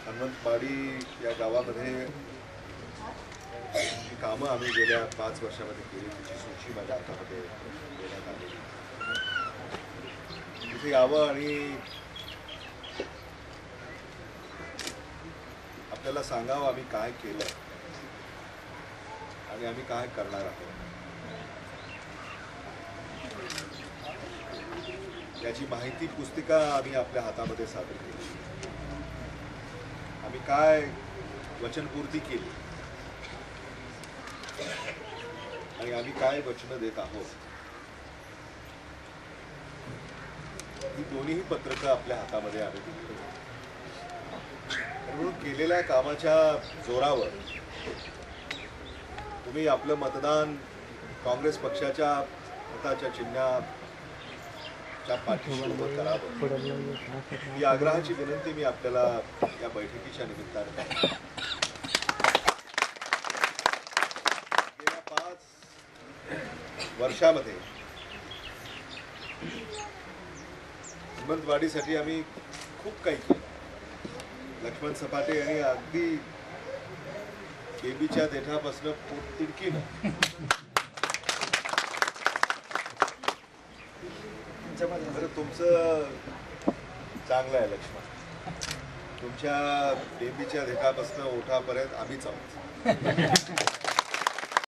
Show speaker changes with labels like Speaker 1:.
Speaker 1: हनुमंतवाडी या गावामध्ये जी कामं आम्ही गेल्या 5 वर्षामध्ये केली त्याची सूची माझ्या हातामध्ये देण्यात आली। तिथे यावं आणि आपल्याला सांगावं आम्ही काय केलं आणि आम्ही काय करणार आहोत। याची माहिती पुस्तिका आम्ही आपल्या हातामध्ये सादर केली। आम्ही काय वचनपूर्ती केली आणि आम्ही काय वचनं देत आहोत ही दोन्ही पत्रकं आपल्या हातामध्ये आम्ही दिली। म्हणून केलेल्या कामाच्या जोरावर तुम्ही आपलं मतदान काँग्रेस पक्षाच्या मताच्या चिन्हाच्या पाठीशी उभं करावं ही आग्रहाची विनंती मी आपल्याला या बैठकीच्या निमित्ताने करतो। गेल्या 5 वर्षामध्ये हनुमंतवाडीसाठी आम्ही खूप काही केलं। लक्ष्मण सपाटे यांनी अगदी केबीच्या देठापासून पोटतिडकीनं बरं तुमचं चांगलं आहे लक्ष्मण, तुमच्या केबीच्या देठापासून ओठापर्यंत आम्हीच आहोत।